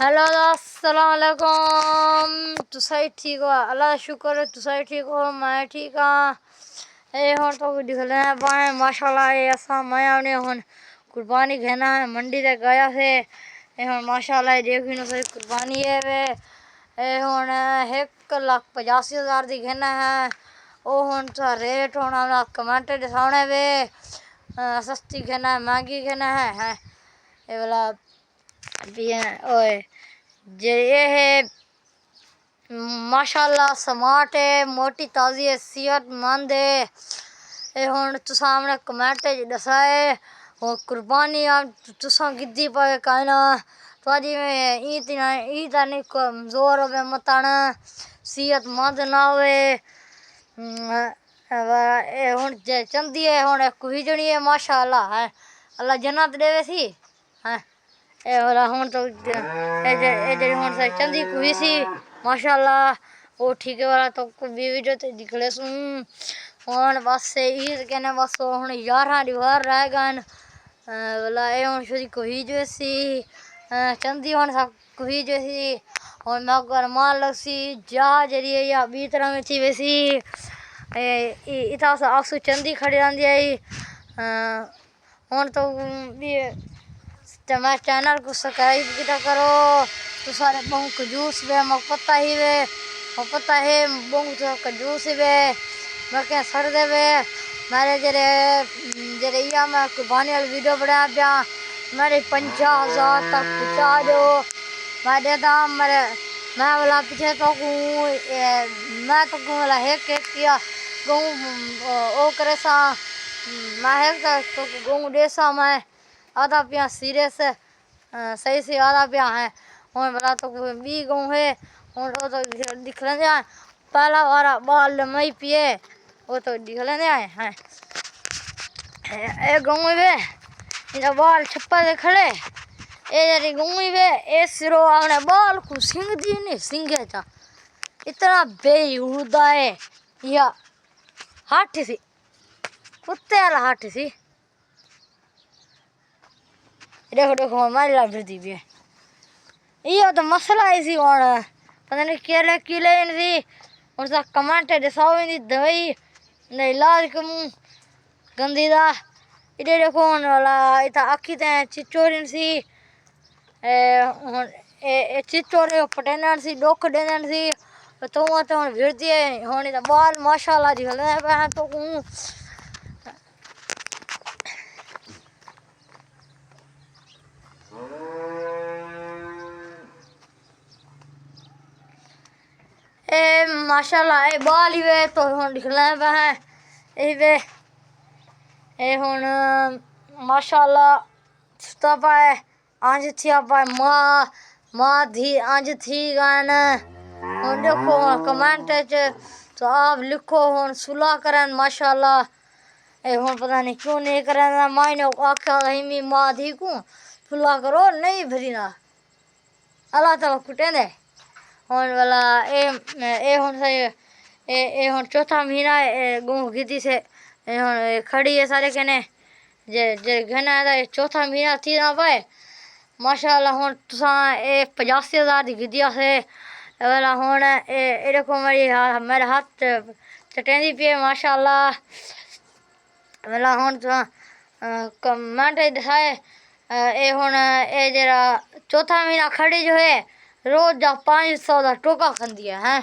Hello अस्सलाम वालेकुम। तुसाई ठीक हो? अल्लाह शुक्र है तुसाई ठीक हो, मैं ठीक हाँ। ये हुन तो दिखले हैं बाएं माशाल्लाह। ये असा मैं आने हुन कुर्बानी घेना है मंडी तक गया थे। ये हुन माशाल्लाह देखी नो सही कुर्बानी है वे। ये हुन 1,85,000 दी घेना है। ओ हुन तो रेट होना ना कमेंट दिखाने वे। सस्ती घेना है महंगी घेना है ये वाला ओए जे ये है माशाल्लाह स्मार्ट है, मोटी ताज़ी है, सेहतमंद है। ये हुन तुसा हमने कमेंट दसा है और कुर्बानी आप तुसा गिद्दी पाए कहना ताजी में ईद नहीं कमजोर होवे मताना सेहतमंद ना होवे। हुन जे चंदी है हुन कुही जणी है माशाल्लाह है अल्लाह जन्नत देवे सी है। ए वाला हुन तो ए जे हुन से चंदी कुही सी माशाल्लाह वो ठीक है वाला तो वीडियो ते दिखले सु हुन बस से ईद के ने बस हुन 11 दीवार रह गन वाला ए हुन शुदी कुही जो सी चंदी हुन सब कुही जो सी हुन मगर मान लसी जा जरिए या बी तरह में थी वैसी ए इता सा आसु चंदी खड़ी रहंदी आई हुन तो भी मैं चैनल को सब्सक्राइब किया करो तो सारे बहु कंजूस वे मक पता ही वे मक पता है बहु तो कंजूस वे मैं क्या सर दे वे मेरे जरे जरे या मैं कुर्बानी वाली वीडियो बना दिया मेरे 50,000 तक पहुँचा दो मैं देता मेरे मैं वाला पीछे तो मैं तो वाला एक किया गहूँ ओ करे सा मैं एक तो गहूँ दे सा मैं आधा पिया सीरियस सही से आधा पिया है हुन बड़ा तो भी गहूँ है हुन तो दिख लेंगे पहला वाला बाल मई पिए वो तो दिख लेंगे हैं ए गहूँ वे इधर बाल छप्पा दे खड़े ए जरी गहूँ वे ए सिरो आपने बाल को सिंग दी नहीं सिंगे था इतना बेहुदा है या हाथ सी कुत्ते वाला हाथ सी देखो देखो हमारी लाभ दी भी है ये तो मसला इसी वाला पता नहीं केले किले इनसी और सा कमेंट दिखाओ इनकी दवाई नहीं इलाज कम गंदी दा इधर देखो वाला इतना आखी ते चिचोर इनसी ए चिचोर पटेनर सी डोक देनर सी तो भीड़ दिए होनी तो बाल माशाल्लाह जी हले तो ए माशाल्लाह ए बाल ही वे तो हुन दिखले है ए वे ए हुन माशाल्लाह सुता पाए आज थी पाए माँ धी आज थी गान हुन देखो कमेंट तो आप लिखो हुन सुलह करन माशाल्लाह ए हुन पता नहीं क्यों नहीं करन मायने आख्या हिमी माँ धी को सुलह करो नहीं भरीना अल्लाह ताला कुटे दे हुन वाला ए हुन सही ए हुन चौथा महीना गहूँ गिद्दी से हुन खड़ी है सारे कने जे जे घना है चौथा महीना थी ना पाए माशाल्लाह हुन तुसा ए 85,000 दी गिद्दिया से वाला हुन ए देखो मेरे हाथ चटेंदी पे माशाल्लाह वाला हुन तुसा कमेंट दिखाए ए हुन ए जरा चौथा महीना खड़ी जो है रोज जा 500 का टोका खंदी है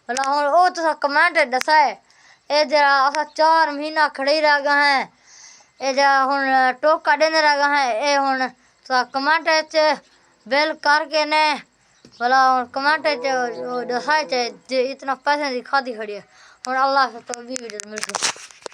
वाला हुन ओ तो कमेंट दसाए ए जरा असा 4 महीना खड़े रह गए हैं ए जरा हुन टोका देने रह गए हैं ए हुन तो कमेंट बेल करके ने वाला कमेंट दसाए इतना पैसे दिखा दी खड़ी है हुन अल्लाह से तो भी वीडियो मिल